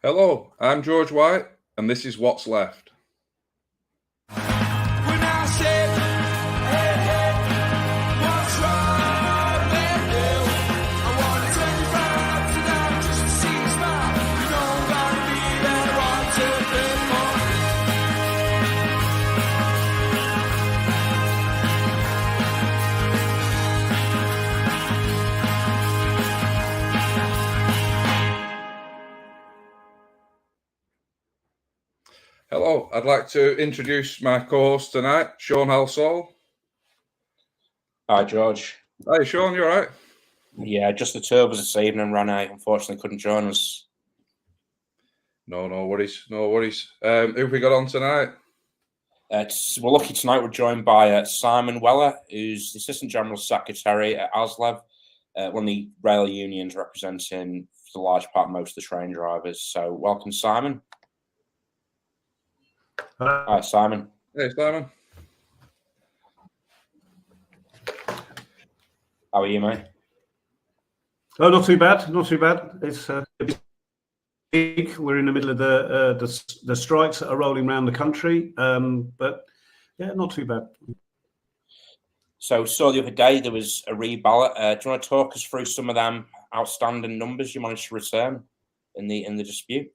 Hello, I'm George White, and this is What's Left. Hello, I'd like to introduce my co-host tonight, Sean Halsall. Hi, George. Hi, Sean, you all right? Yeah, just the two of us this evening. Rana unfortunately couldn't join us. No worries. Who have we got on tonight? We're lucky tonight. We're joined by Simon Weller, who's the Assistant General Secretary at ASLEF, one of the rail unions representing, for the large part, most of the train drivers. So, welcome, Simon. Hi, Simon. Hey, Simon. How are you, mate? Oh, not too bad. Not too bad. It's big. We're in the middle of the strikes that are rolling around the country, but yeah, not too bad. So, the other day there was a reballot. Do you want to talk us through some of them outstanding numbers you managed to return in the dispute?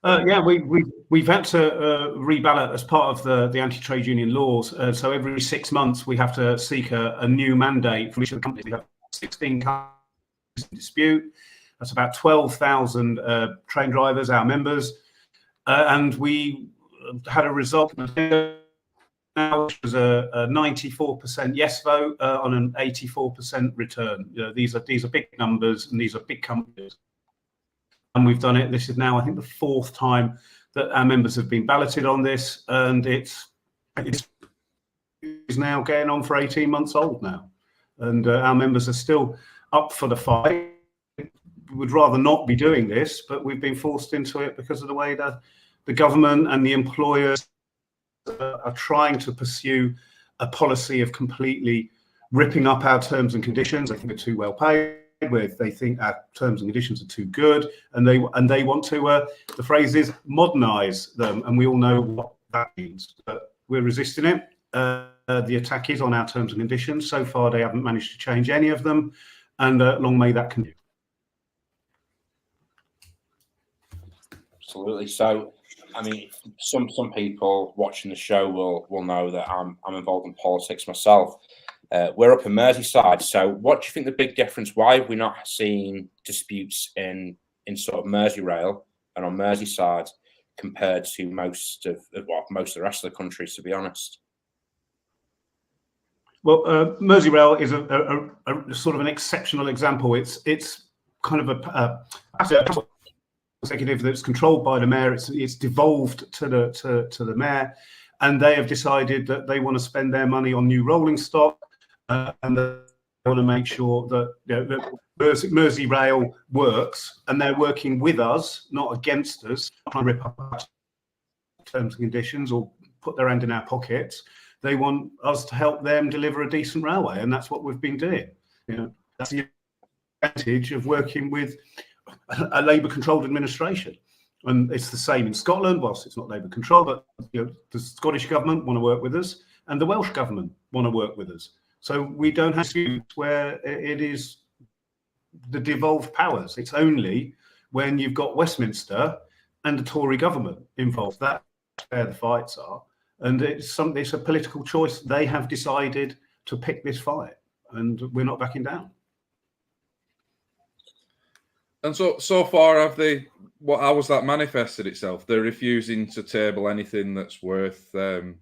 Yeah, we've had to reballot as part of the anti-trade union laws. So every 6 months we have to seek a new mandate from each of the companies. We have 16 companies in dispute. That's about 12,000 train drivers, our members, and we had a result now, which was a 94% yes vote on an 84% return. You know, these are big numbers, and these are big companies. And we've done it. This is now, I think, the 4th time that our members have been balloted on this, and it's now getting on for 18 months old now, and our members are still up for the fight. We would rather not be doing this, but we've been forced into it because of the way that the government and the employers are trying to pursue a policy of completely ripping up our terms and conditions. I think they're too well paid. With they think our terms and conditions are too good, and they want to the phrase is modernize them, and we all know what that means, but we're resisting it. The attack is on our terms and conditions. So far they haven't managed to change any of them, and long may that continue. Absolutely. So, I mean, some people watching the show will know that I'm involved in politics myself. We're up in Merseyside, so what do you think the big difference? Why have we not seen disputes in sort of Merseyrail and on Merseyside compared to most of the rest of the country, to be honest? Well, Merseyrail is a sort of an exceptional example. It's kind of a executive that's controlled by the mayor. It's devolved to the mayor, and they have decided that they want to spend their money on new rolling stock. And they want to make sure that, that Merseyrail works, and they're working with us, not against us, trying to rip up our terms and conditions or put their hand in our pockets. They want us to help them deliver a decent railway, and that's what we've been doing. That's the advantage of working with a Labour-controlled administration. And it's the same in Scotland, whilst it's not Labour-controlled, but the Scottish government want to work with us, and the Welsh government want to work with us. So we don't have disputes where it is the devolved powers. It's only when you've got Westminster and the Tory government involved. That's where the fights are. And it's a political choice. They have decided to pick this fight, and we're not backing down. And so far, how has that manifested itself? They're refusing to table anything that's worth putting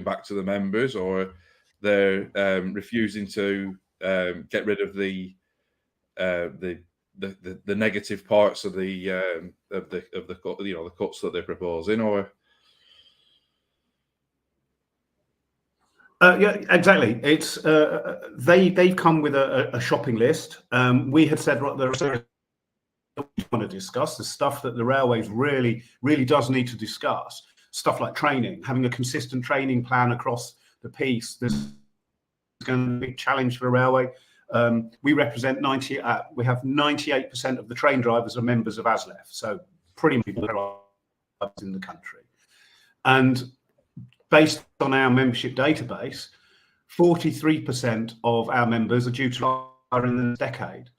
back to the members, or they're refusing to get rid of the negative parts of the cuts that they're proposing, or yeah, exactly. It's they've come with a shopping list. We had said, right, there are we want to discuss the stuff that the railways really does need to discuss. Stuff like training, having a consistent training plan across the piece. There's going to be a big challenge for a railway. we represent 90. We have 98% of the train drivers are members of ASLEF, so pretty much there are in the country. And based on our membership database, 43% of our members are due to retire in the next decade.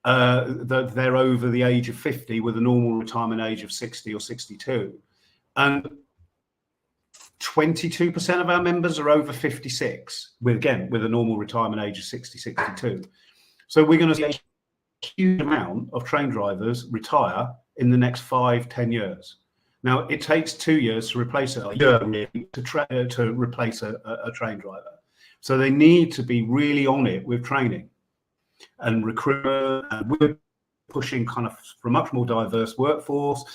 They're over the age of 50 with a normal retirement age of 60 or 62. And 22% of our members are over 56, with a normal retirement age of 60, 62. So we're going to see a huge amount of train drivers retire in the next 5-10 years. Now, it takes 2 years to replace to replace a train driver. So they need to be really on it with training and recruitment. And we're pushing kind of for a much more diverse workforce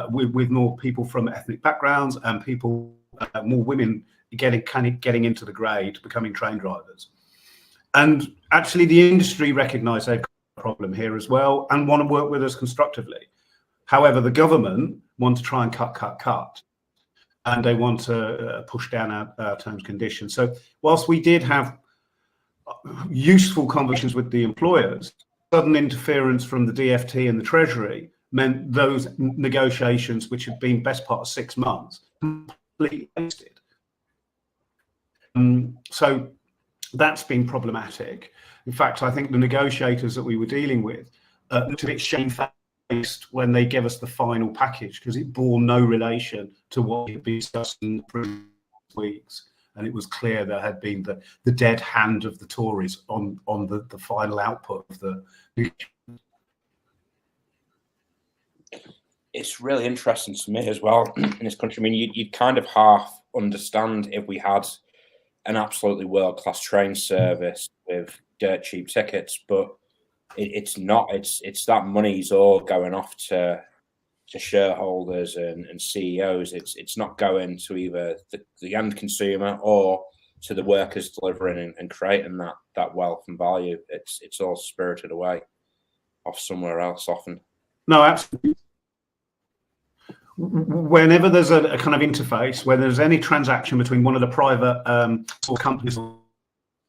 with more people from ethnic backgrounds and people, more women getting into the grade, becoming train drivers. And actually, the industry recognise they've got a problem here as well and want to work with us constructively. However, the government want to try and cut, and they want to push down our terms and conditions. So whilst we did have useful conversations with the employers, sudden interference from the DfT and the Treasury meant those negotiations, which had been best part of 6 months, completely wasted. So that's been problematic. In fact, I think the negotiators that we were dealing with looked a bit shamefaced when they gave us the final package, because it bore no relation to what we had been discussing in the previous weeks. And it was clear there had been the dead hand of the Tories on the final output of the. It's really interesting to me as well in this country. I mean, you'd kind of half understand if we had an absolutely world-class train service with dirt cheap tickets, but it's not. It's that money's all going off to shareholders and CEOs. It's not going to either the end consumer or to the workers delivering and creating that wealth and value. It's all spirited away off somewhere else often. No, absolutely. Whenever there's a kind of interface, where there's any transaction between one of the private companies,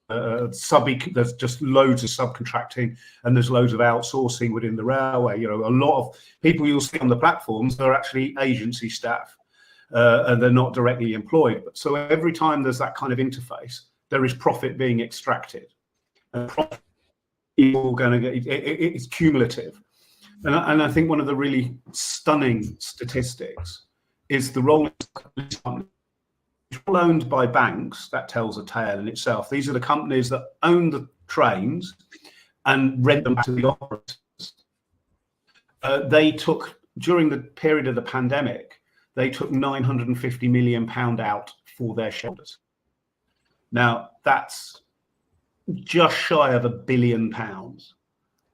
there's just loads of subcontracting and there's loads of outsourcing within the railway. You know, a lot of people you'll see on the platforms are actually agency staff, and they're not directly employed. So every time there's that kind of interface, there is profit being extracted, and profit is all going to get. It's cumulative. And I think one of the really stunning statistics is the rolling stock owned by banks. That tells a tale in itself. These are the companies that own the trains and rent them to the operators. They took, during the period of the pandemic, they took £950 million out for their shareholders. Now, that's just shy of £1 billion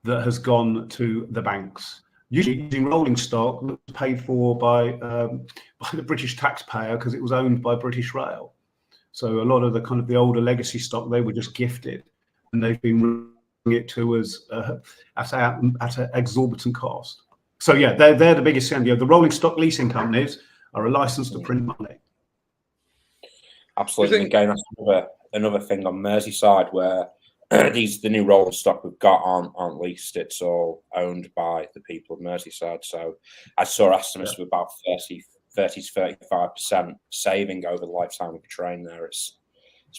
that has gone to the banks, usually using rolling stock that was paid for by the British taxpayer because it was owned by British Rail. So a lot of the kind of the older legacy stock, they were just gifted, and they've been bringing it to us at an exorbitant cost. So yeah, they're the biggest thing. The rolling stock leasing companies are a license to print money. Absolutely. Again, that's another thing on Merseyside where the new rolling stock we've got aren't leased. It's all owned by the people of Merseyside. So I saw estimates of about 30 to 35% saving over the lifetime of a train there. It's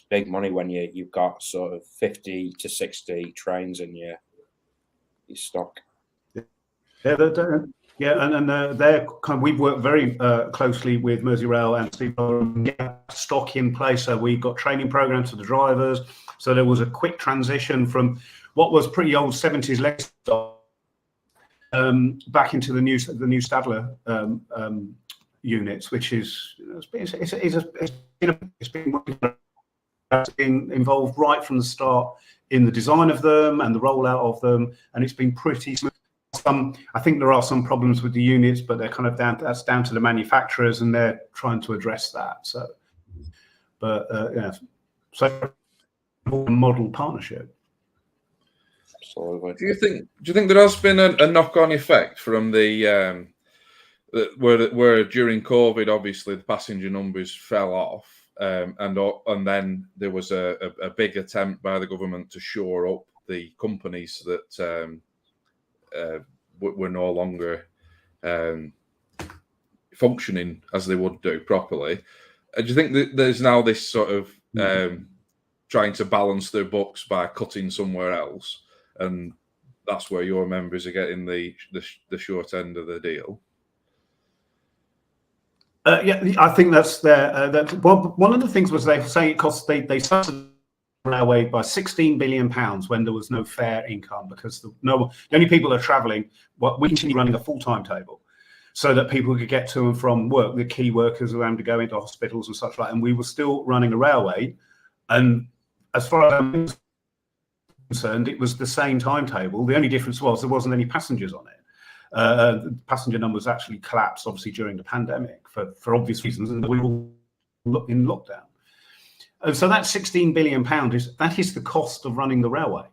big money when you've got sort of 50 to 60 trains in your stock. Yeah, and they're kind of, we've worked very closely with Merseyrail and Steve to get stock in place. So we've got training programs for the drivers. So there was a quick transition from what was pretty old 70s legacy stock back into the new Stadler units, which is it's been involved right from the start in the design of them and the rollout of them, and it's been pretty smooth. I think there are some problems with the units, but they're kind of down to the manufacturers, and they're trying to address that. So, but yeah, so model partnership. Absolutely. Do you think there has been a knock-on effect from the where during COVID, obviously the passenger numbers fell off, and then there was a big attempt by the government to shore up the companies that were no longer functioning as they would do properly. Do you think that there's now this sort of trying to balance their books by cutting somewhere else, and that's where your members are getting the short end of the deal? Yeah, I think that's their. One of the things was they say it costs they subsidised the railway by £16 billion when there was no fare income, because the only people that are travelling. We continue running a full timetable, so that people could get to and from work. The key workers who had to go into hospitals and such like, and we were still running a railway. And as far as I'm concerned, it was the same timetable. The only difference was there wasn't any passengers on it. The passenger numbers actually collapsed, obviously, during the pandemic for obvious reasons, and we were all in lockdown. And so that £16 billion is the cost of running the railway,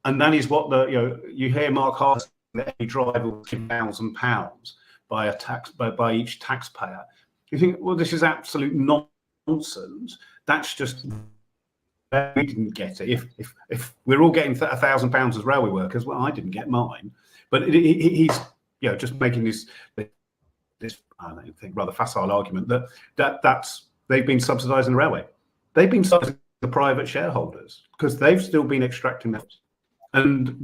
and that is what you hear Mark Hart saying that any driver will give £1,000 by each taxpayer. You think, well, this is absolute nonsense. That's just, we didn't get it. If we're all getting £1,000 as railway workers, well, I didn't get mine. But he's just making this I don't think rather facile argument that's they've been subsidising the railway. They've been subsidising the private shareholders because they've still been extracting them. And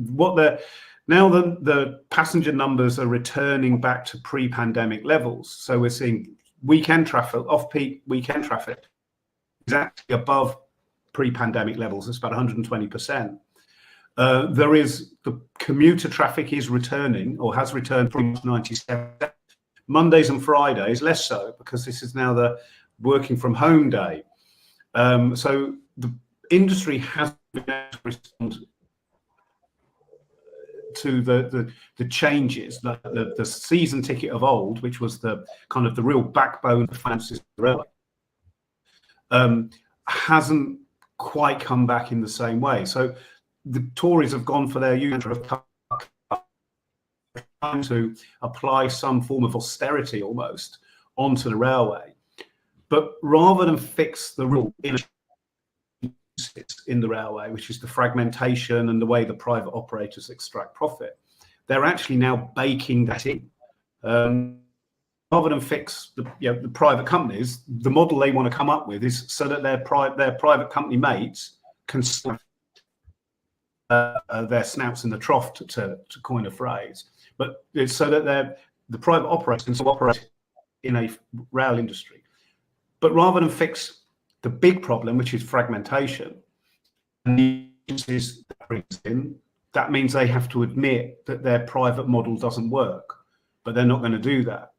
now the passenger numbers are returning back to pre-pandemic levels. So we're seeing weekend traffic, off-peak weekend traffic is actually above pre-pandemic levels. It's about 120%. The commuter traffic is returning, or has returned pretty much 97%. Mondays and Fridays less so, because this is now the working from home day. So the industry has been able to respond to the changes. The season ticket of old, which was the kind of the real backbone of the finances of the railway, hasn't quite come back in the same way. So the Tories have gone for their usual trying to apply some form of austerity almost onto the railway, but rather than fix the real in the railway, which is the fragmentation and the way the private operators extract profit, they're actually now baking that in. Rather than fix the private companies, the model they want to come up with is so that their private company mates can their snouts in the trough, to coin a phrase, but it's so that the private operators can still operate in a rail industry. But rather than fix the big problem, which is fragmentation, that means they have to admit that their private model doesn't work, but they're not going to do that.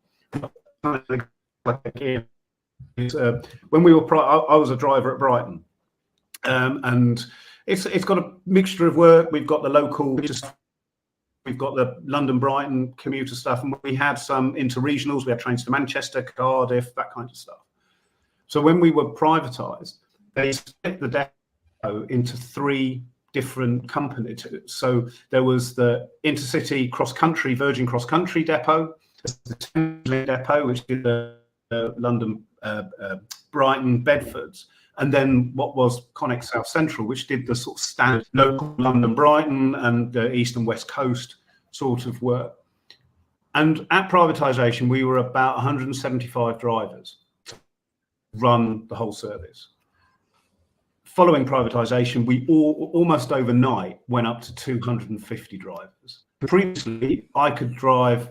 When we were, I was a driver at Brighton, and it's got a mixture of work. We've got the local, we've got the London Brighton commuter stuff, and we had some interregionals. We had trains to Manchester, Cardiff, that kind of stuff. So when we were privatised, they split the depot into 3 different companies. So there was the Intercity cross-country, Virgin cross-country depot, the Thameslink depot, which did the London, Brighton, Bedfords, and then what was Connex South Central, which did the sort of standard local London, Brighton, and the East and West Coast sort of work. And at privatisation, we were about 175 drivers to run the whole service. Following privatisation, we almost overnight went up to 250 drivers. Previously, I could drive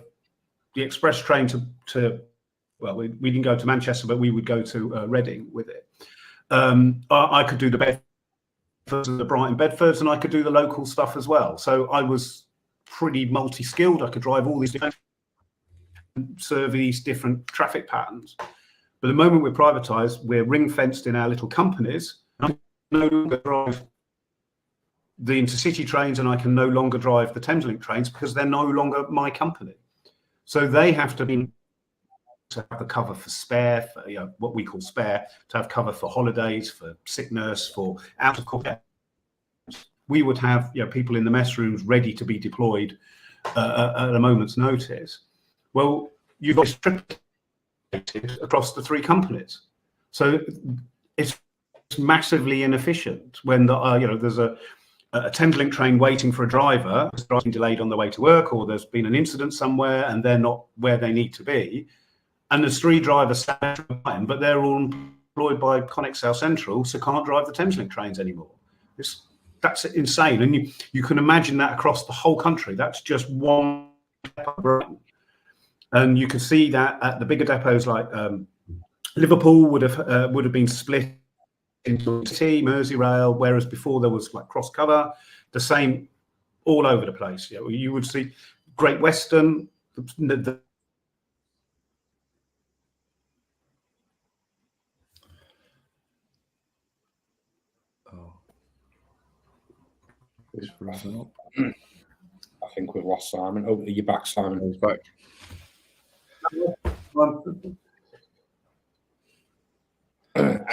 the express train to well, we didn't go to Manchester, but we would go to Reading with it. I could do the Bedfords and the Brighton Bedfords, and I could do the local stuff as well. So I was pretty multi-skilled. I could drive all these different, serve these different traffic patterns. But the moment we're privatised, we're ring-fenced in our little companies. I can no longer drive the intercity trains, and I can no longer drive the Thameslink trains because they're no longer my company. So they have to have the cover for spare, for what we call spare, to have cover for holidays, for sickness, for out of court. We would have people in the mess rooms ready to be deployed at a moment's notice. Well, you've distributed across the 3 companies, so it's massively inefficient when there's a Thameslink train waiting for a driver, who's driving delayed on the way to work, or there's been an incident somewhere and they're not where they need to be, and there's 3 drivers standing behind, but they're all employed by Connex South Central, so can't drive the Thameslink trains anymore. That's insane, and you can imagine that across the whole country. That's just one depot, and you can see that at the bigger depots like Liverpool would have been split into City, Merseyrail, whereas before there was like cross cover. The same all over the place. Yeah, you would see Great Western. He's frozen up. I think we've lost Simon. Oh, are you back, Simon? He's back.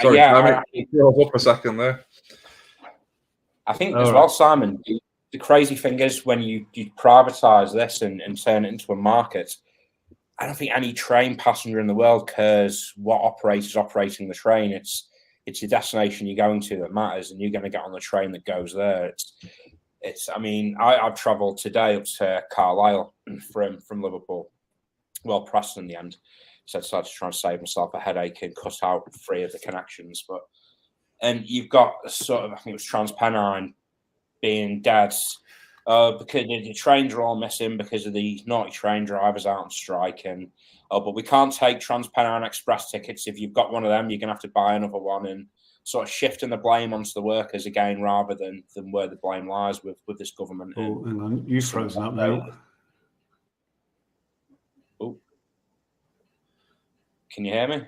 Sorry, yeah, Simon, you froze up a second there. I think as well, Simon, the crazy thing is when you privatise this and turn it into a market, I don't think any train passenger in the world cares what operator's operating the train. It's the destination you're going to that matters, and you're going to get on the train that goes there. I mean, I've travelled today up to Carlisle from Liverpool. Well, Preston in the end. So I decided to try and save myself a headache and cut out 3 of the connections. And you've got sort of, I think it was TransPennine being dead because the trains are all missing because of the naughty train drivers out on strike. And but we can't take TransPennine Express tickets. If you've got one of them, you're going to have to buy another one, and sort of shifting the blame onto the workers again rather than where the blame lies with this government. Oh, hang on, you've frozen up now. Oh, can you hear me?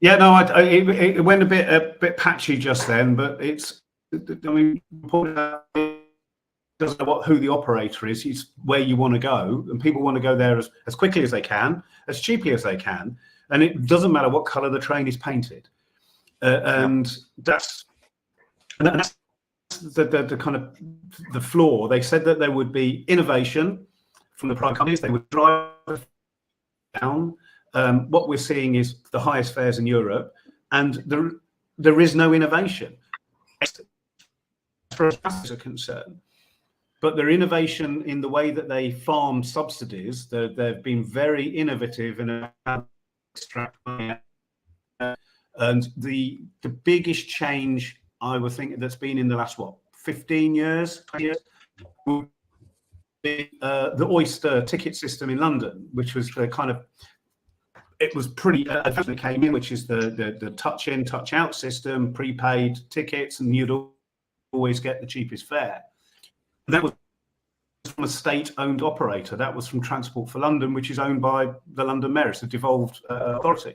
Yeah, no, it went a bit patchy just then, but it's. I mean, it doesn't know who the operator is. It's where you want to go, and people want to go there as quickly as they can, as cheaply as they can, and it doesn't matter what colour the train is painted. And that's the kind of the flaw. They said that there would be innovation from the private companies. They would drive down. What we're seeing is the highest fares in Europe, and there is no innovation as far as passengers are concerned. But their innovation in the way that they farm subsidies, they've been very innovative in extract money. And the biggest change I would think that's been in the last 15 years, 20 years, would be the Oyster ticket system in London, which was the kind of, it was pretty advanced when it came in, which is the touch in, touch out system, prepaid tickets, and you'd always get the cheapest fare. That was from a state-owned operator. That was from Transport for London, which is owned by the London Mayor. It's a devolved authority.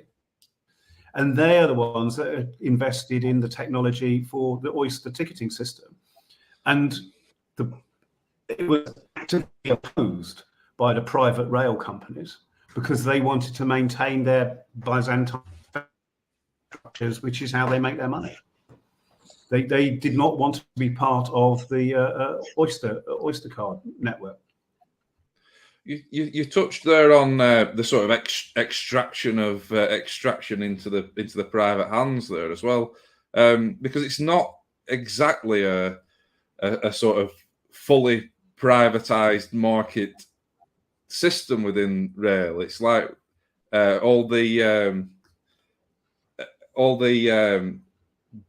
And they are the ones that are invested in the technology for the Oyster ticketing system. And it was actively opposed by the private rail companies because they wanted to maintain their Byzantine structures, which is how they make their money. They did not want to be part of the Oyster card network. You touched there on the sort of extraction into the private hands there as well, because it's not exactly a sort of fully privatized market system within rail. It's like all the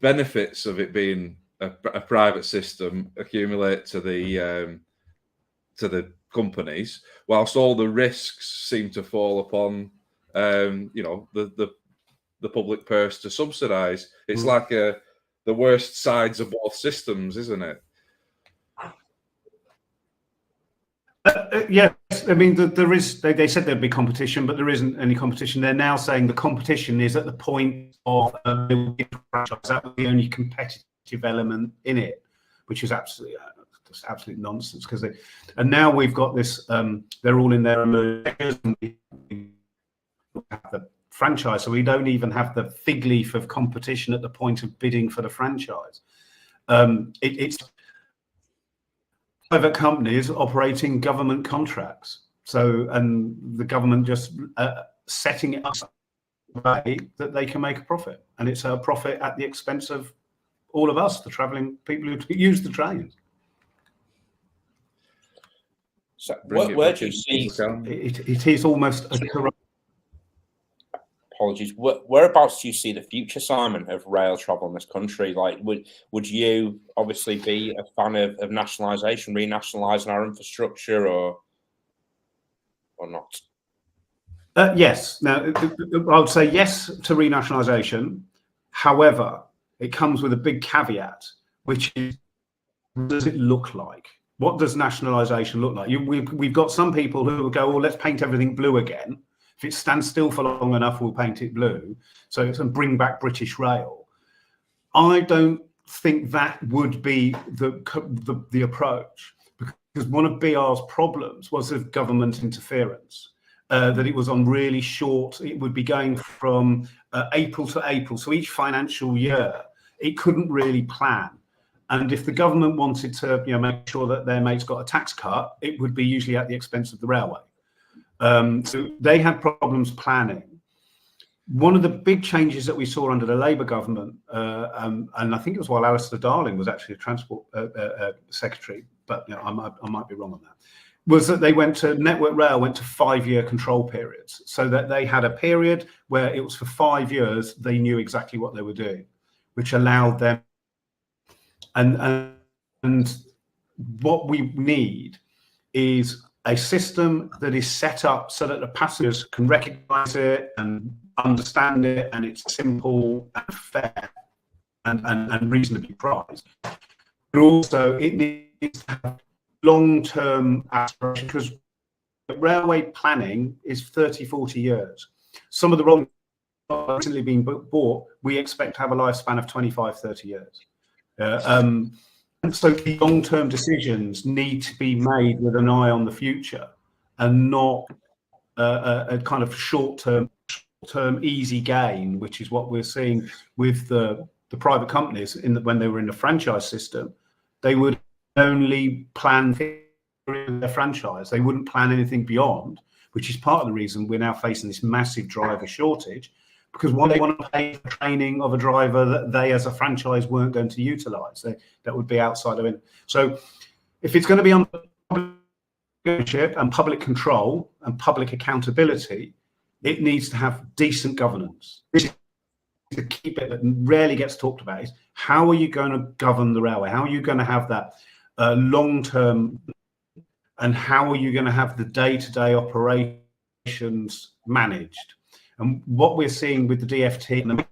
benefits of it being a private system accumulate to the companies, whilst all the risks seem to fall upon the public purse to subsidise. It's like the worst sides of both systems, isn't it? Yes, I mean there is. They said there'd be competition, but there isn't any competition. They're now saying the competition is at the point of that was the only competitive element in it, which is absolutely absolute nonsense. And now we've got this. They're all in their emergers, and we have the franchise, so we don't even have the fig leaf of competition at the point of bidding for the franchise. It's private companies operating government contracts. So, and the government just setting it up so that they can make a profit, and it's a profit at the expense of all of us, the travelling people who use the trains. So where do you see it is almost a corrupt. Apologies. Whereabouts do you see the future, Simon, of rail travel in this country? Like, would you obviously be a fan of nationalisation, renationalising our infrastructure, or not? Yes. Now, I would say yes to renationalisation. However, it comes with a big caveat, which is, what does it look like? What does nationalisation look like? We've got some people who will go, well, let's paint everything blue again. If it stands still for long enough, we'll paint it blue. So it's and bring back British Rail. I don't think that would be the approach, because one of BR's problems was of government interference. That it was on really short, it would be going from April to April. So each financial year, it couldn't really plan. And if the government wanted to, make sure that their mates got a tax cut, it would be usually at the expense of the railway. So they had problems planning. One of the big changes that we saw under the Labour government, and I think it was while Alistair Darling was actually a transport secretary, but I might be wrong on that, was that they went to Network Rail went to 5-year control periods, so that they had a period where it was for 5 years they knew exactly what they were doing, which allowed them. And what we need is a system that is set up so that the passengers can recognise it and understand it, and it's simple and fair and reasonably priced. But also it needs to have long-term aspirations, because railway planning is 30, 40 years. Some of the wrong recently being bought, we expect to have a lifespan of 25, 30 years. And so the long-term decisions need to be made with an eye on the future, and not a kind of short-term easy gain, which is what we're seeing with the private companies when they were in the franchise system. They would only plan their franchise. They wouldn't plan anything beyond, which is part of the reason we're now facing this massive driver shortage, because one, they want to pay for training of a driver that they as a franchise weren't going to utilize. That would be outside of it. So if it's going to be on public ownership and public control and public accountability, it needs to have decent governance. This is the key bit that rarely gets talked about, is how are you going to govern the railway? How are you going to have that long-term, and how are you going to have the day-to-day operations managed? And what we're seeing with the DfT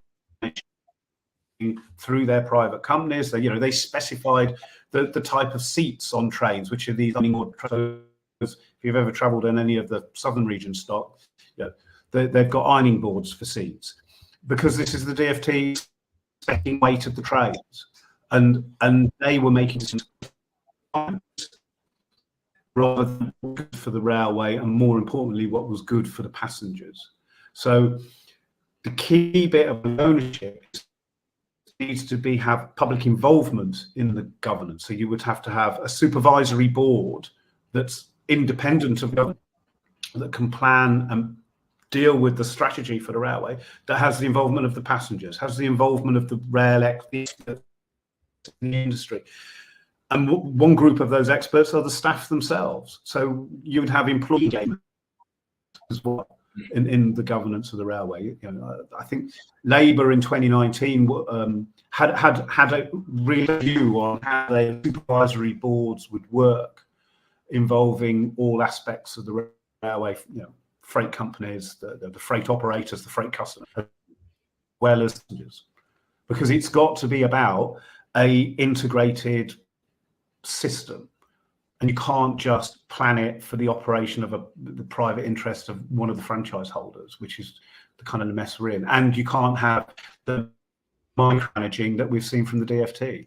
and through their private companies, they specified the type of seats on trains, which are these if you've ever travelled in any of the southern region stock, they've got ironing boards for seats, because this is the DfT setting weight of the trains, and they were making decisions rather than good for the railway, and more importantly, what was good for the passengers. So the key bit of ownership needs to have public involvement in the governance. So you would have to have a supervisory board that's independent of government, that can plan and deal with the strategy for the railway, that has the involvement of the passengers, has the involvement of the rail experts in the industry. And one group of those experts are the staff themselves. So you would have employee engagement as well in the governance of the railway. I think Labour in 2019 had a review on how their supervisory boards would work, involving all aspects of the railway, freight companies, the freight operators, the freight customers, as well as passengers, because it's got to be about a integrated system. And you can't just plan it for the operation of the private interest of one of the franchise holders, which is the kind of the mess we're in. And you can't have the micromanaging that we've seen from the DfT.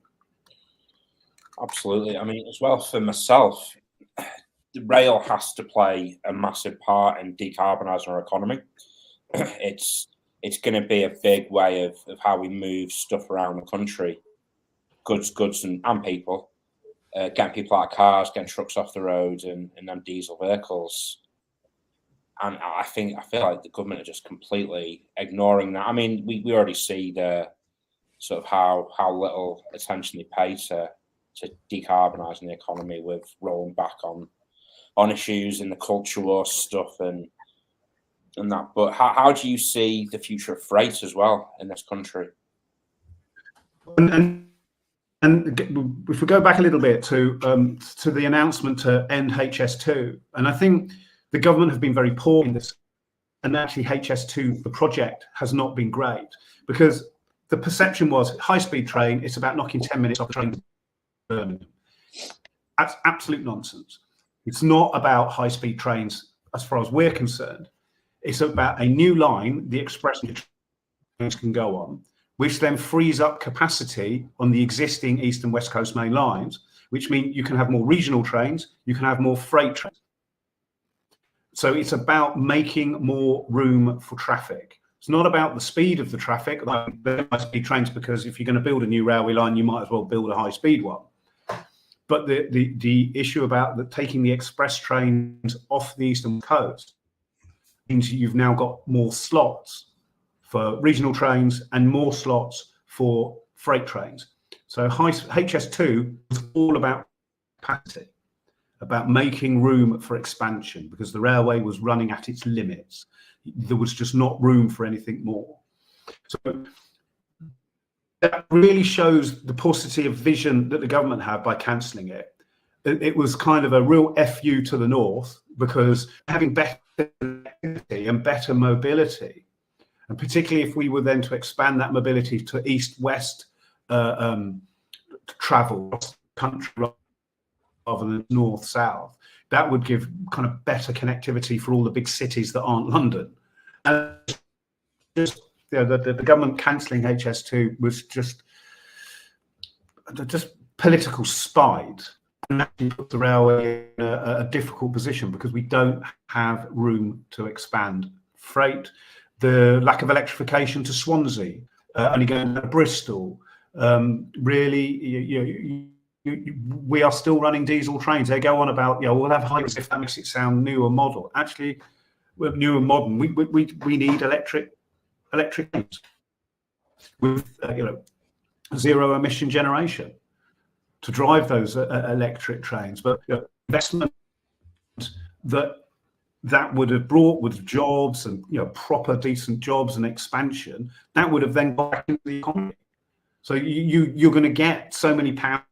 Absolutely. I mean, as well, for myself, the rail has to play a massive part in decarbonising our economy. It's going to be a big way of how we move stuff around the country, goods and people. Getting people out of cars, getting trucks off the road, and them diesel vehicles. And I feel like the government are just completely ignoring that. I mean, we already see the sort of how little attention they pay to decarbonising the economy, with rolling back on issues in the culture war stuff and that. But how do you see the future of freight as well in this country? And if we go back a little bit to the announcement to end HS2, and I think the government have been very poor in this, and actually HS2, the project, has not been great, because the perception was high-speed train, it's about knocking 10 minutes off the train to Birmingham. That's absolute nonsense. It's not about high-speed trains as far as we're concerned. It's about a new line the express trains can go on, which then frees up capacity on the existing East and West Coast main lines, which means you can have more regional trains, you can have more freight trains. So it's about making more room for traffic. It's not about the speed of the traffic, like the high-speed trains, because if you're going to build a new railway line, you might as well build a high-speed one. But the issue about taking the express trains off the Eastern Coast means you've now got more slots for regional trains and more slots for freight trains. So HS2 was all about capacity, about making room for expansion, because the railway was running at its limits. There was just not room for anything more. So that really shows the paucity of vision that the government had by cancelling it. It was kind of a real FU to the north, because having better connectivity and better mobility, and particularly if we were then to expand that mobility to east-west travel across the country rather than north-south, that would give kind of better connectivity for all the big cities that aren't London. And just, you know, the government cancelling HS2 was just political spite, and actually put the railway in a difficult position, because we don't have room to expand freight. The lack of electrification to Swansea, only going to Bristol, really, we are still running diesel trains. They go on about, you know, we'll have hybrids if that makes it sound new or model. Actually, we're new and modern. We need electric trains with you know, zero emission generation to drive those electric trains. But you know, investment that would have brought with jobs and, you know, proper decent jobs and expansion, that would have then gone back into the economy. So you're going to get so many pounds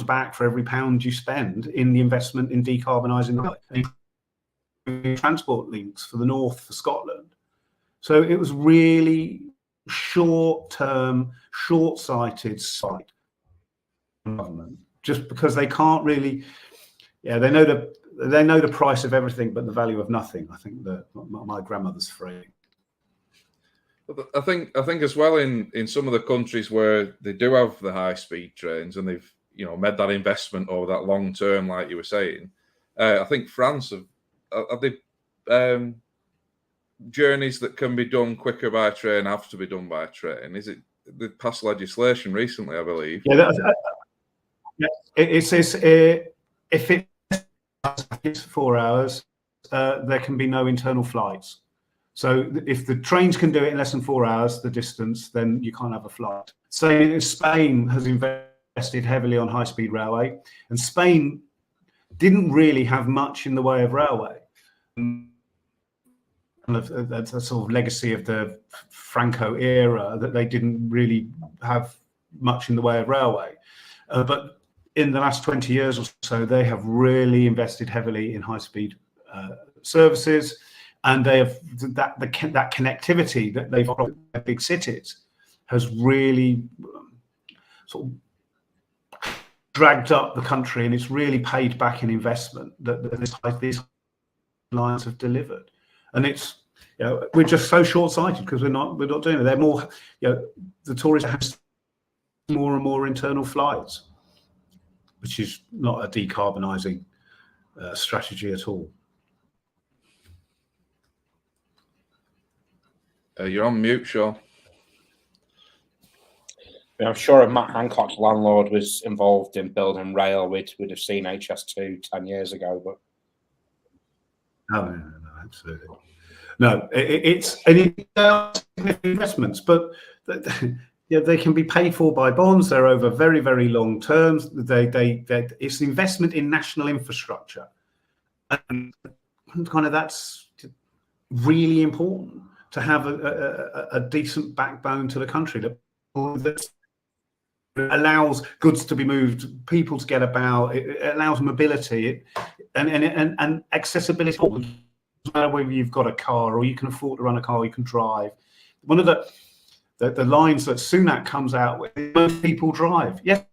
back for every pound you spend in the investment in decarbonising the transport links for the north, for Scotland. So it was really short-term, short-sighted sight government, just because they can't really, yeah, they know the price of everything but the value of nothing. I think that my grandmother's phrase. I think as well in some of the countries where they do have the high speed trains and they've, you know, made that investment over that long term, like you were saying, I think France have they journeys that can be done quicker by train have to be done by train. Is it they passed legislation recently, I believe? Yeah, it says if it's 4 hours, there can be no internal flights. So if the trains can do it in less than 4 hours, the distance, then you can't have a flight. So Spain has invested heavily on high-speed railway, and Spain didn't really have much in the way of railway. That's a sort of legacy of the Franco era, that they didn't really have much in the way of railway. But in the last 20 years or so, they have really invested heavily in high-speed services. And they have that connectivity that they've got in big cities has really sort of dragged up the country, and it's really paid back in investment that these lines have delivered. And it's, you know, we're just so short-sighted because we're not doing it. They're more, you know, the Tories have more and more internal flights, which is not a decarbonising strategy at all. You're on mute, Sean. I'm sure if Matt Hancock's landlord was involved in building rail, we'd have seen HS2 10 years ago. But no, absolutely no. It's investments, but Yeah, they can be paid for by bonds. They're over very, very long terms. It's an investment in national infrastructure, and kind of that's really important to have a decent backbone to the country that allows goods to be moved, people to get about. It allows mobility, and accessibility. No matter whether you've got a car or you can afford to run a car, you can drive. One of the lines that Sunak comes out with, most people drive. Yes,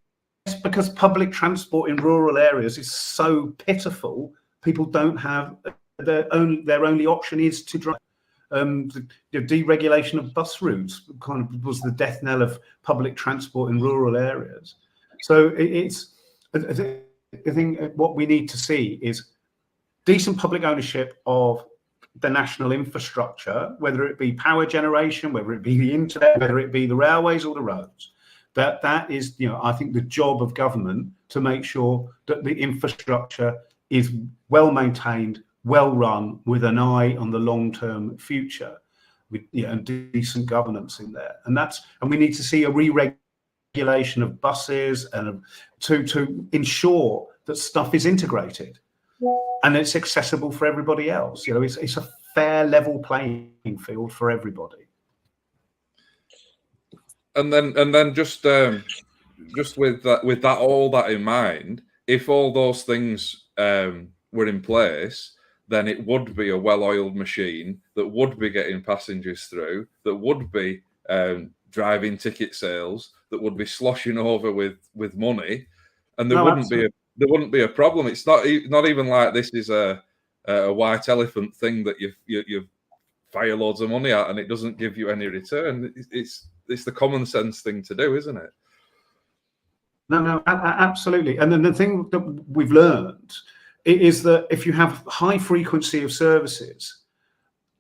because public transport in rural areas is so pitiful. People don't have their only option is to drive. The deregulation of bus routes kind of was the death knell of public transport in rural areas. So I think what we need to see is decent public ownership of the national infrastructure, whether it be power generation, whether it be the internet, whether it be the railways or the roads. That is, I think the job of government to make sure that the infrastructure is well maintained, well run, with an eye on the long-term future, with and decent governance in there. And we need to see a re-regulation of buses and to ensure that stuff is integrated and it's accessible for everybody else. It's a fair, level playing field for everybody. And then just with that all that in mind, if all those things were in place, then it would be a well-oiled machine that would be getting passengers through, that would be driving ticket sales, that would be sloshing over with money, and there wouldn't be a problem. It's not even like this is a white elephant thing that you fire loads of money at and it doesn't give you any return. It's the common sense thing to do, isn't it? No, absolutely. And then the thing that we've learned is that if you have high frequency of services,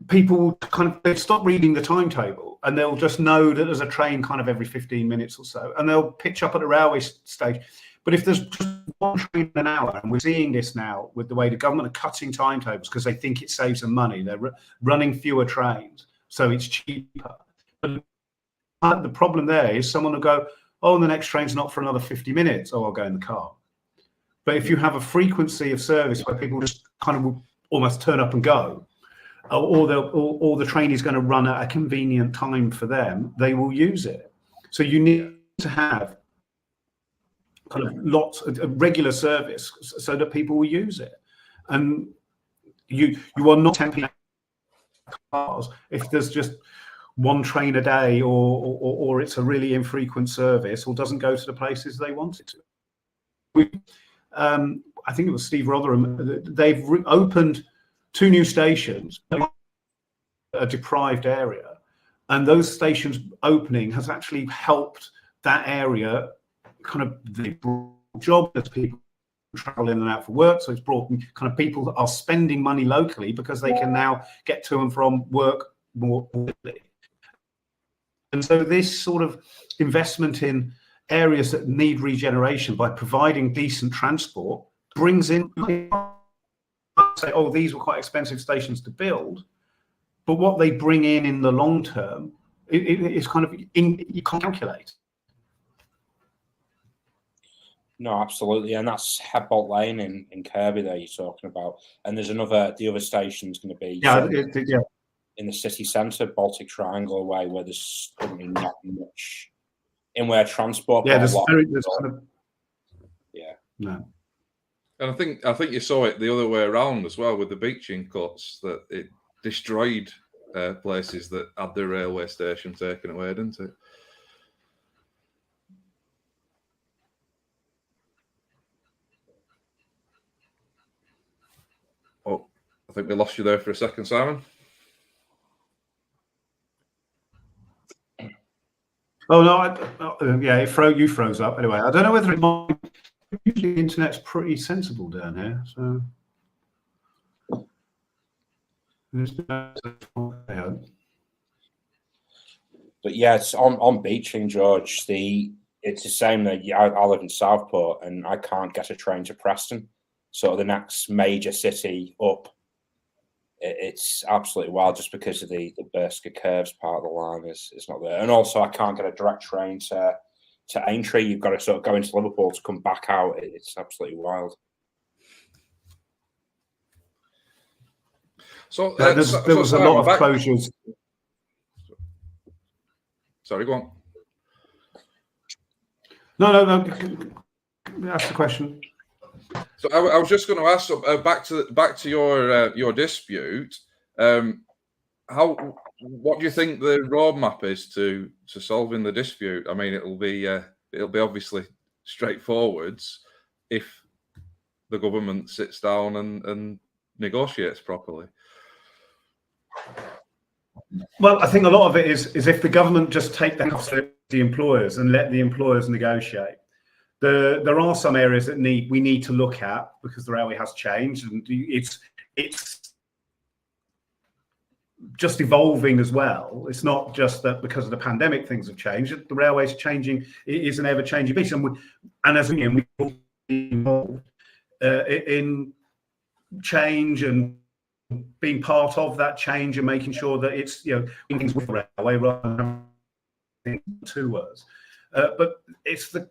people they stop reading the timetable and they'll just know that there's a train kind of every 15 minutes or so, and they'll pitch up at the railway station. But if there's just one train an hour, and we're seeing this now with the way the government are cutting timetables because they think it saves them money, they're running fewer trains, so it's cheaper. But the problem there is someone will go, oh, the next train's not for another 50 minutes. Oh, I'll go in the car. But if you have a frequency of service where people just kind of almost turn up and go, or the train is going to run at a convenient time for them, they will use it. So you need to have kind of lots of regular service so that people will use it. And you are not tempting cars if there's just one train a day, or it's a really infrequent service, or doesn't go to the places they want it to. I think it was Steve Rotherham. They've opened 2 new stations in a deprived area, and those stations opening has actually helped that area. Kind of the job as people travel in and out for work, so it's brought kind of people that are spending money locally because they can now get to and from work more quickly. And so this sort of investment in areas that need regeneration by providing decent transport brings in, say, oh, these were quite expensive stations to build, but what they bring in the long term is kind of you can't calculate. No, absolutely, and that's Headbolt Lane in Kirby there you're talking about, and there's the other station's going to be in the city centre, Baltic Triangle way, where there's currently not much in where transport. Yeah, there's no. And I think you saw it the other way around as well with the beaching cuts, that it destroyed places that had their railway station taken away, didn't it? Oh, I think we lost you there for a second, Simon. Oh no, yeah, you froze up. Anyway, I don't know whether it might. Usually, the internet's pretty sensible down here, so. But yeah, it's on beaching, George. It's the same that I live in Southport and I can't get a train to Preston. So the next major city up it's absolutely wild just because of the Bersker curves part of the line is not there. And also, I can't get a direct train to Aintree. You've got to sort of go into Liverpool to come back out. It's absolutely wild. So there was a lot of closures. Sorry, go on. No. Ask the question. So I was just going to ask back to your dispute. What do you think the roadmap is to solving the dispute? I mean, it'll be obviously straightforward if the government sits down and negotiates properly. Well, I think a lot of it is if the government just take that off the employers and let the employers negotiate. There are some areas that we need to look at because the railway has changed, and it's just evolving as well. It's not just that because of the pandemic things have changed. The railway's changing. It is an ever-changing beast, and as we will be involved in change and being part of that change and making sure that it's things with the railway rather than to us. But it's the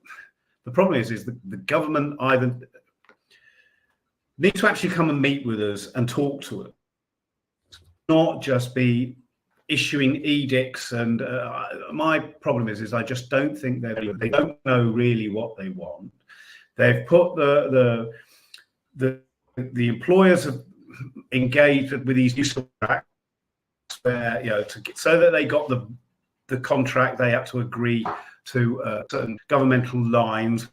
problem is the government either need to actually come and meet with us and talk to us, not just be issuing edicts. And my problem is I just don't think they don't know really what they want. They've put the employers have engaged with these new contracts where so that they got the contract, they had to agree to certain governmental lines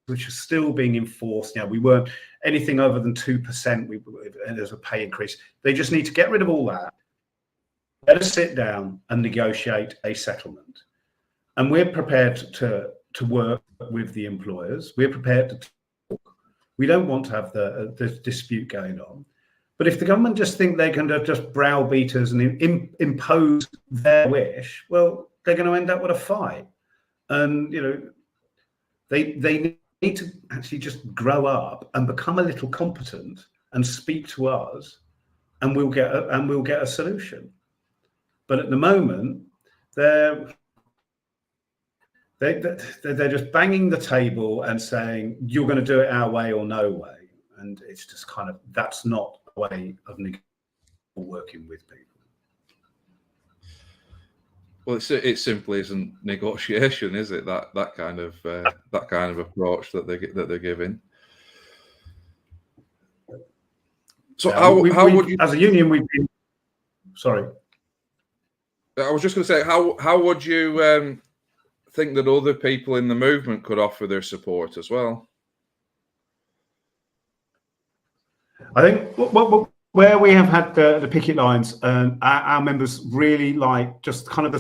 which are still being enforced. We weren't anything other than 2%. There's a pay increase. They just need to get rid of all that. Let us sit down and negotiate a settlement, and we're prepared to work with the employers. We're prepared to talk. We don't want to have the dispute going on. But if the government just think they can just browbeat us and impose their wish, well, they're going to end up with a fight. And they need to actually just grow up and become a little competent and speak to us, and we'll get a solution. But at the moment, they're just banging the table and saying you're going to do it our way or no way, and it's just kind of that's not a way of working with people. Well, it simply isn't negotiation, is it? That kind of approach that they're giving. So how would you, as a union, we've been sorry. I was just going to say, how would you think that other people in the movement could offer their support as well? I think where we have had the picket lines, and our members really like just kind of the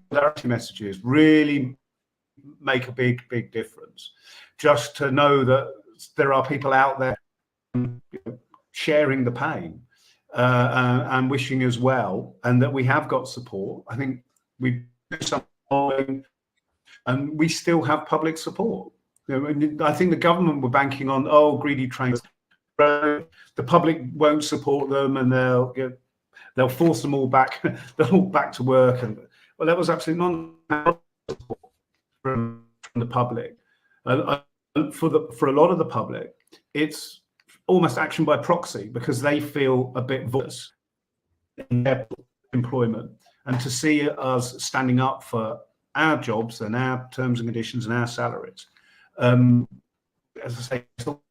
solidarity messages really make a big difference. Just to know that there are people out there sharing the pain and wishing as well, and that we have got support. I think we do something, and we still have public support. I think the government were banking on greedy trains. The public won't support them, and they'll force them all back. They're all back to work, and well, that was absolutely not from the public. For a lot of the public, it's almost action by proxy because they feel a bit voiceless in their employment, and to see us standing up for our jobs and our terms and conditions and our salaries, as I say, it's all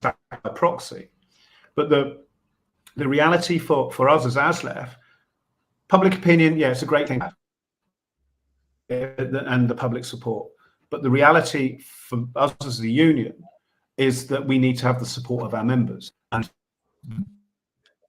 by proxy. But the reality for us as ASLEF, public opinion, it's a great thing, and the public support. But the reality for us as a union is that we need to have the support of our members. And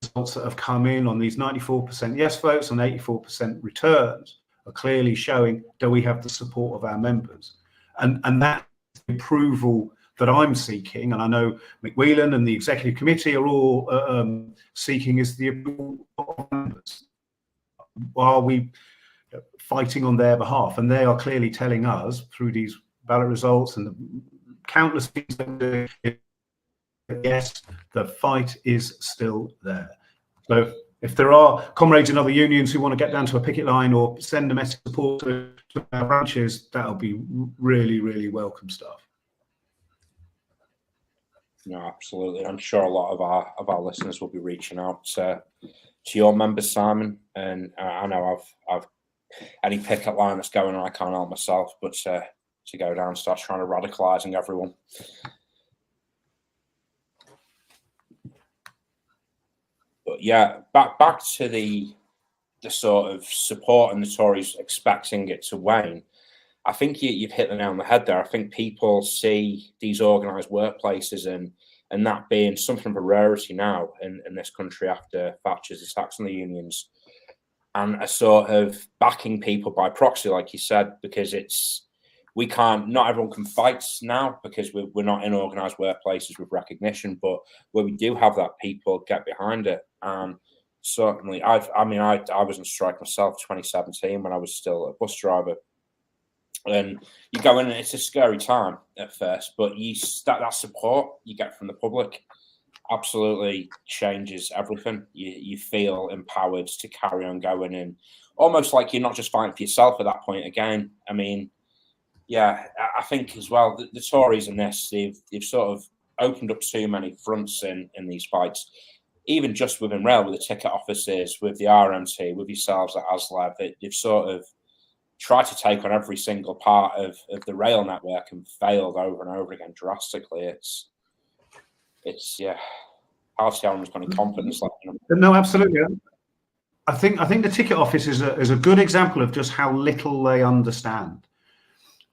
results that have come in on these 94% yes votes and 84% returns are clearly showing that we have the support of our members. And that approval that I'm seeking, and I know McWhelan and the executive committee are all seeking, is the approval of members while we fighting on their behalf. And they are clearly telling us through these ballot results and the countless things that do, yes, the fight is still there. So if there are comrades in other unions who want to get down to a picket line or send domestic support to our branches, that'll be really, really welcome stuff. No, absolutely. I'm sure a lot of our listeners will be reaching out to your members, Simon. And I know I've any picket line that's going on, I can't help myself but to go down and start trying to radicalising everyone. But yeah, back to the sort of support and the Tories expecting it to wane. I think you've hit the nail on the head there. I think people see these organised workplaces and that being something of a rarity now in this country after Thatcher's attacks on the unions, and a sort of backing people by proxy, like you said, because not everyone can fight now because we're not in organised workplaces with recognition, but where we do have that, people get behind it. And certainly, I was on strike myself 2017 when I was still a bus driver. And you go in and it's a scary time at first, but that support you get from the public absolutely changes everything. You feel empowered to carry on going, and almost like you're not just fighting for yourself at that point again. I mean, yeah, I think as well the Tories in this, they've sort of opened up too many fronts in these fights, even just within rail, with the ticket offices, with the RMT, with yourselves at ASLEF. They've sort of tried to take on every single part of the rail network and failed over and over again drastically. It's yeah, hard to see anyone's got any confidence left in them. No, absolutely. I think the ticket office is a good example of just how little they understand,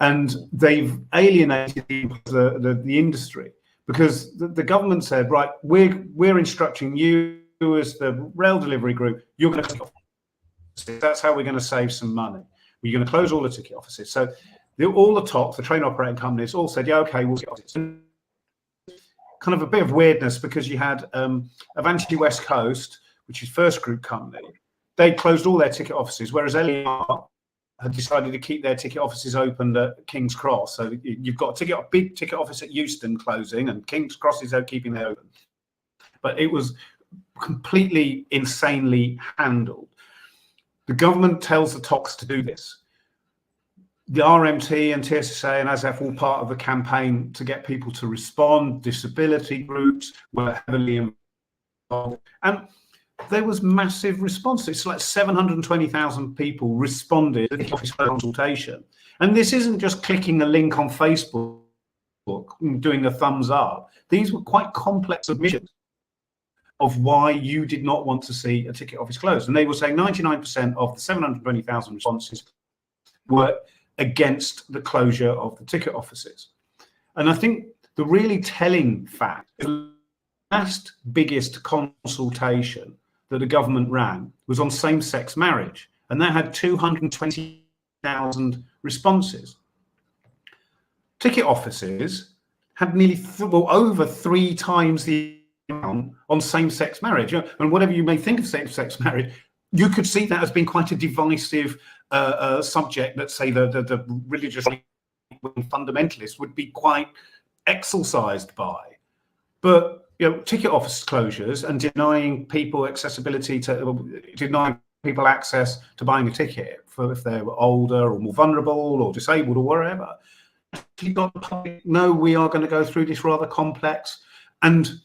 and they've alienated the industry, because the government said, right, we're instructing you as the rail delivery group, you're going to, that's how we're going to save some money. We're going to close all the ticket offices. So all the top, the train operating companies, all said, yeah, okay, we'll get offices. Kind of a bit of weirdness, because you had Avanti West Coast, which is First Group company. They closed all their ticket offices, whereas LER had decided to keep their ticket offices open at King's Cross. So you've got a big ticket office at Euston closing, and King's Cross is keeping it open. But it was completely insanely handled. The government tells the TOCs to do this. The RMT and TSSA and ASLEF all part of the campaign to get people to respond. Disability groups were heavily involved. And there was massive response. It's like 720,000 people responded to the office consultation. And this isn't just clicking a link on Facebook, doing a thumbs up. These were quite complex submissions of why you did not want to see a ticket office closed. And they were saying 99% of the 720,000 responses were against the closure of the ticket offices. And I think the really telling fact, the last biggest consultation that the government ran was on same-sex marriage, and that had 220,000 responses. Ticket offices had nearly over 3 times the on same-sex marriage. And whatever you may think of same-sex marriage, you could see that as being quite a divisive subject that, say, the religious fundamentalists would be quite exorcised by. But ticket office closures and denying people access to buying a ticket for if they're older or more vulnerable or disabled or wherever. You got the public, no, we are going to go through this rather complex, and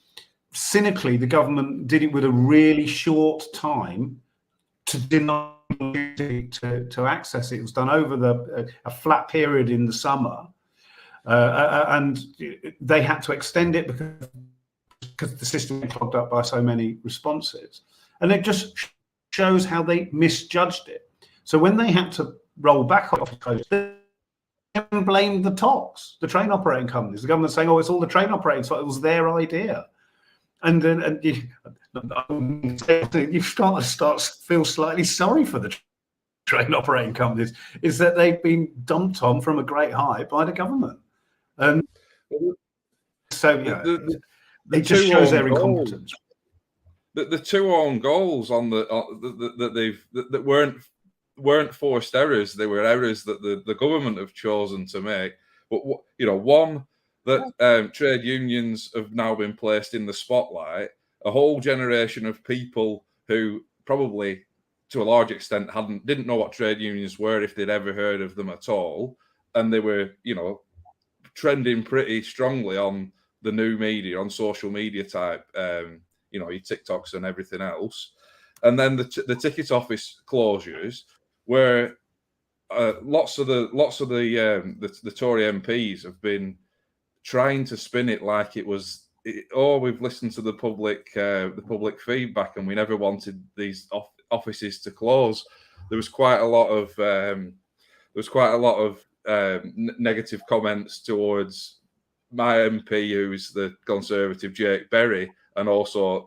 cynically, the government did it with a really short time to deny to access it. It was done over a flat period in the summer, and they had to extend it because the system was clogged up by so many responses. And it just shows how they misjudged it. So when they had to roll back off closure, they blamed the TOCs, the train operating companies. The government saying, "Oh, it's all the train operating," so it was their idea. And then you start to feel slightly sorry for the train operating companies, is that they've been dumped on from a great height by the government. And so it just shows their incompetence. The 2 own goals on that weren't forced errors. They were errors that the government have chosen to make. But one, that trade unions have now been placed in the spotlight. A whole generation of people who probably to a large extent didn't know what trade unions were if they'd ever heard of them at all, and they were, you know, trending pretty strongly on the new media, on social media type, you know, your TikToks and everything else. And then the ticket office closures, where lots of the Tory MPs have been trying to spin it like it was, we've listened to the public feedback and we never wanted these offices to close. There was quite a lot of negative comments towards my MP, who's the Conservative Jake Berry, and also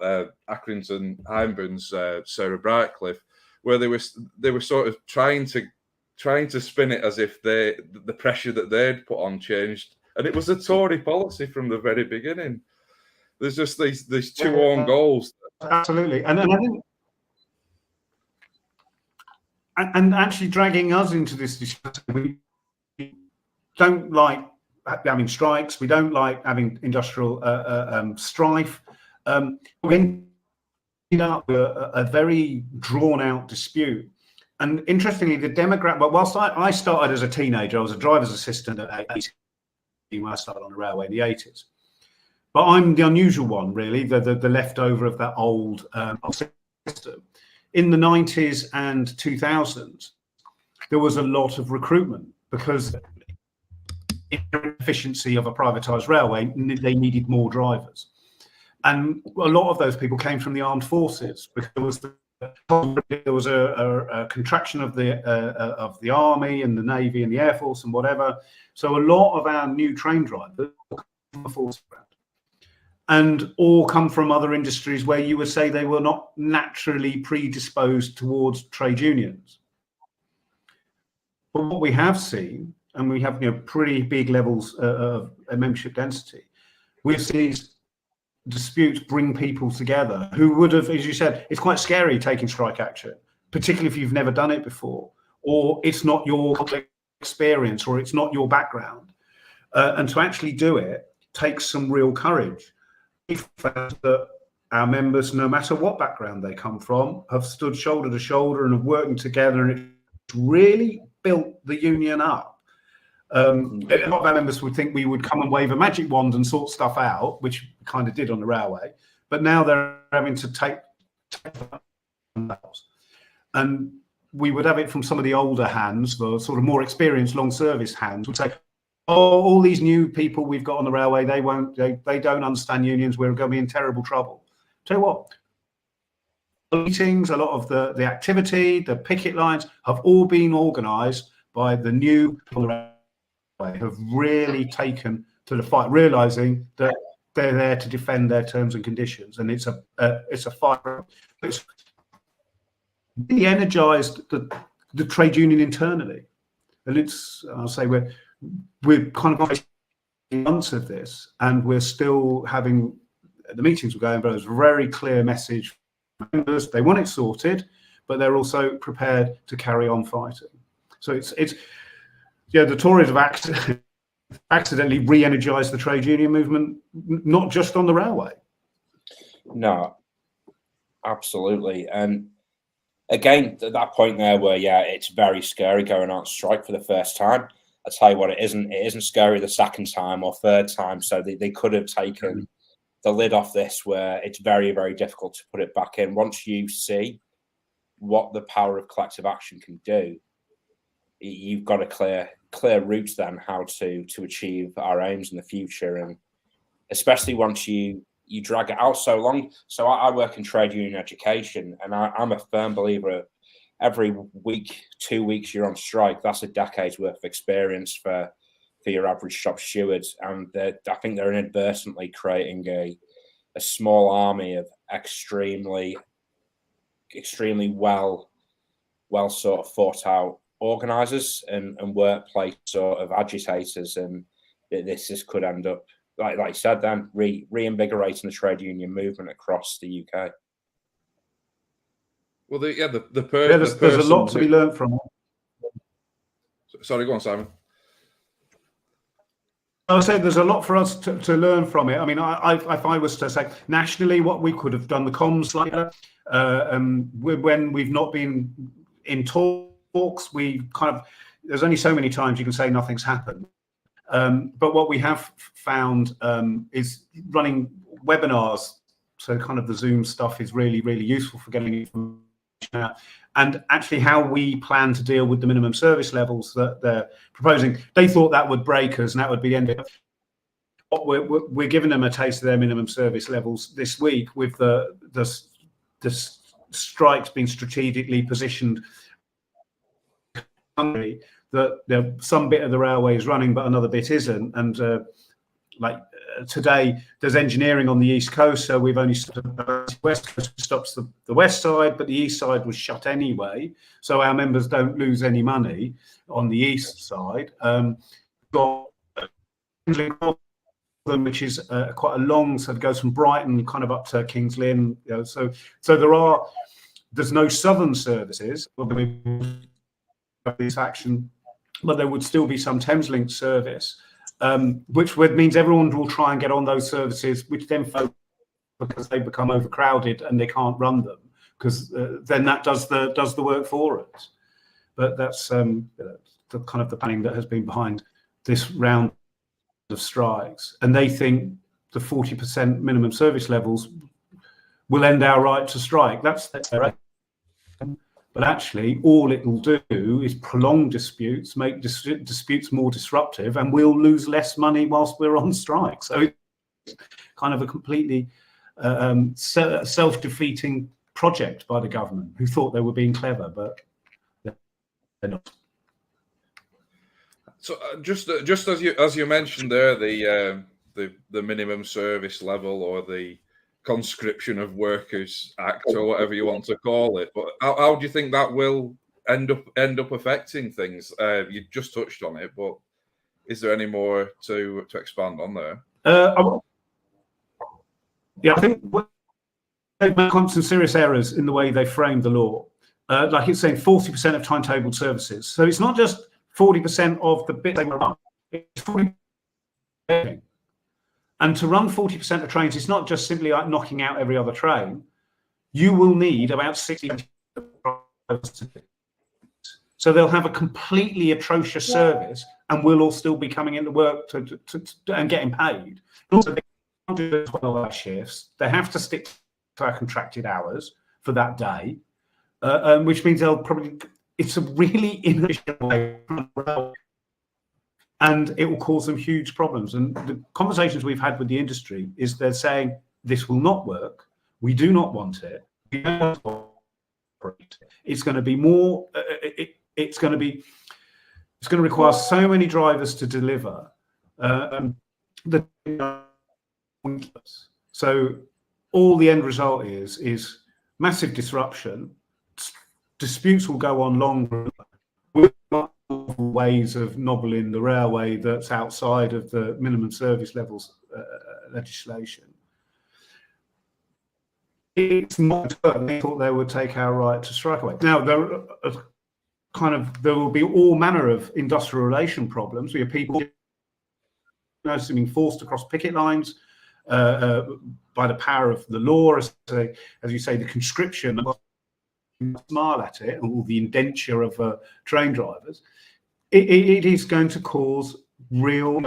Accrington Hyndburn's Sarah Brightcliffe, where they were sort of trying to spin it as if the pressure that they'd put on changed, and it was a Tory policy from the very beginning. There's just these two own goals. Absolutely, and I think, and actually dragging us into this discussion, we don't like having strikes. We don't like having industrial strife. We ended up a very drawn-out dispute. And interestingly, the demographic. But whilst I started as a teenager, I was a driver's assistant at 18 when I started on the railway in the 80s. But I'm the unusual one, really, the leftover of that old system. In the 90s and 2000s, there was a lot of recruitment because inefficiency of a privatised railway, they needed more drivers. And a lot of those people came from the armed forces because there was a contraction of the army and the navy and the air force and whatever. So a lot of our new train drivers come from the force ground, and all come from other industries where you would say they were not naturally predisposed towards trade unions. But what we have seen, and we have, you know, pretty big levels of membership density, we've seen these disputes bring people together who would have, as you said, it's quite scary taking strike action, particularly if you've never done it before, or it's not your experience, or it's not your background. And to actually do it takes some real courage. We found that our members, no matter what background they come from, have stood shoulder to shoulder and have working together, and it's really built the union up. A lot of our members would think we would come and wave a magic wand and sort stuff out, which we kind of did on the railway, but now they're having to take and we would have it from some of the older hands, the sort of more experienced long service hands would say, oh, all these new people we've got on the railway, they don't understand unions, we're going to be in terrible trouble. Tell you what, meetings, a lot of the activity, the picket lines have all been organised by the new people on the railway, have really taken to the fight, realising that they're there to defend their terms and conditions, and it's a fight. It's really energised the trade union internally, and I'll say we're kind of months of this, and we're still having the meetings we're going, but there's a very clear message. Members, they want it sorted, but they're also prepared to carry on fighting. So it's the Tories have accidentally re-energised the trade union movement, not just on the railway. No, absolutely. And again, at that point there where, it's very scary going on strike for the first time. I tell you what, it isn't scary the second time or third time. So they could have taken the lid off this, where it's very, very difficult to put it back in. Once you see what the power of collective action can do, you've got a clear routes then how to achieve our aims in the future. And especially once you drag it out so long. So I work in trade union education, and I'm a firm believer every week, 2 weeks you're on strike, that's a decade's worth of experience for your average shop steward. And I think they're inadvertently creating a small army of extremely well sort of thought out organisers and workplace sort of agitators, and this could end up, like you said, then reinvigorating the trade union movement across the UK. Well, there's a lot to be learned from it. Sorry, go on, Simon. I would say there's a lot for us to learn from it. I mean, if I was to say nationally, what we could have done, the comms later, when we've not been in talks, we kind of, there's only so many times you can say nothing's happened. But what we have found is running webinars. So kind of the Zoom stuff is really, really useful for getting information out. And actually how we plan to deal with the minimum service levels that they're proposing. They thought that would break us and that would be the end of it. We're giving them a taste of their minimum service levels this week with the strikes being strategically positioned. That some bit of the railway is running, but another bit isn't. And today, there's engineering on the East Coast, so we've only stopped the West Coast, stops the West side, but the East side was shut anyway, so our members don't lose any money on the East side. Got which is quite a long, so it goes from Brighton kind of up to Kings Lynn. You know, so there's no southern services. This action, but there would still be some Thameslink service. Which means everyone will try and get on those services, which then because they become overcrowded and they can't run them, because then that does the work for us. But that's the kind of the planning that has been behind this round of strikes, and they think the 40% minimum service levels will end our right to strike. That's their aim. But actually, all it will do is prolong disputes, make disputes more disruptive, and we'll lose less money whilst we're on strike. So it's kind of a completely self-defeating project by the government, who thought they were being clever, but they're not. So just as you mentioned there, the minimum service level, or the Conscription of Workers Act, or whatever you want to call it. But how do you think that will end up affecting things? You just touched on it, but is there any more to expand on there? Yeah, I think they've made some serious errors in the way they framed the law. Like it's saying 40% of timetabled services. So it's not just 40% of the bit they run. It's 40%. And to run 40% of trains, it's not just simply like knocking out every other train. You will need about 60. So they'll have a completely atrocious service, and we'll all still be coming into work and getting paid. Also, they can't do 12-hour shifts. They have to stick to our contracted hours for that day, which means they'll probably. It's a really inefficient way. And it will cause them huge problems. And the conversations we've had with the industry is they're saying, this will not work. We do not want it. We don't want to operate. It's going to be more, it's going to require so many drivers to deliver. So all the end result is massive disruption. Disputes will go on longer. Ways of nobbling the railway that's outside of the minimum service levels legislation. It's not they thought they would take our right to strike away. Now there will be all manner of industrial relation problems. We have people being forced across picket lines by the power of the law, as you say, the conscription. Smile at it, and all the indenture of train drivers. It is going to cause real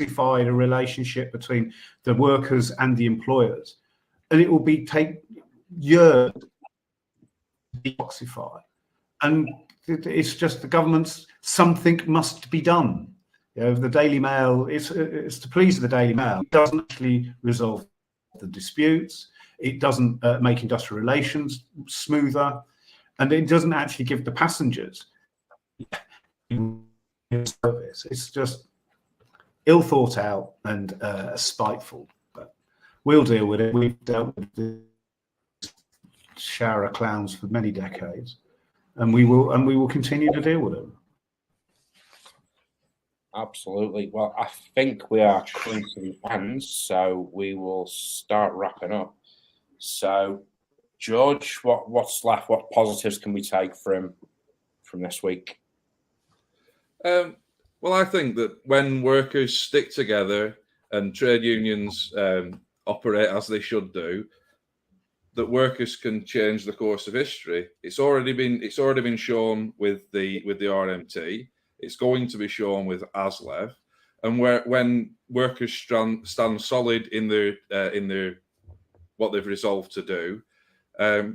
a relationship between the workers and the employers, and it will take years to detoxify. And it's just the government's something must be done. You know, the Daily Mail, it's to please the Daily Mail. It doesn't actually resolve the disputes. It doesn't make industrial relations smoother, and it doesn't actually give the passengers service. It's just ill thought out and spiteful. But we'll deal with it. We've dealt with this shower of clowns for many decades, and we will continue to deal with it. Absolutely. Well, I think we are coming to the end, so we will start wrapping up. So, George, what's left? What positives can we take from this week? Well, I think that when workers stick together and trade unions operate as they should do, that workers can change the course of history. It's already been shown with the RMT. It's going to be shown with ASLEF, and when workers stand solid in their what they've resolved to do,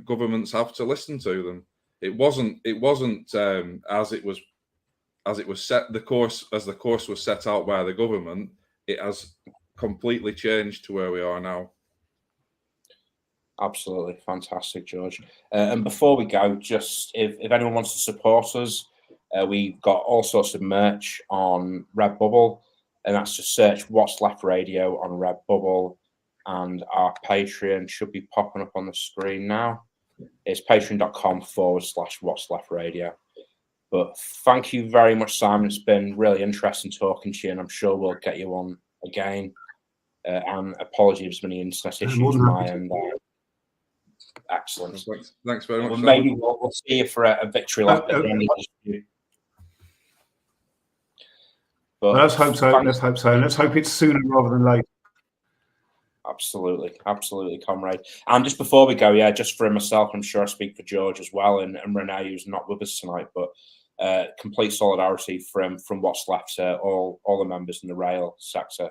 governments have to listen to them. It wasn't as it was set, the course was set out by the government. It has completely changed to where we are now. Absolutely fantastic, George. And before we go, just if anyone wants to support us, we've got all sorts of merch on Redbubble, and that's just search What's Left Radio on Redbubble, and our Patreon should be popping up on the screen now. It's patreon.com/What's Left Radio. But thank you very much, Simon. It's been really interesting talking to you, and I'm sure we'll get you on again. And apologies for any internet issues on my end. Excellent. Thanks very much. Well, maybe we'll see you for a victory lap at the end of the dispute. But let's hope so. Let's hope so. Let's hope it's sooner rather than later. Absolutely, comrade. And just before we go, just for myself, I'm sure I speak for George as well, and Renee, who's not with us tonight, but complete solidarity from What's Left to all the members in the rail sector.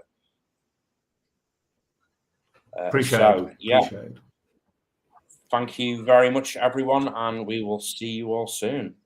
Appreciate it. Yeah. Appreciate it. Thank you very much, everyone, and we will see you all soon.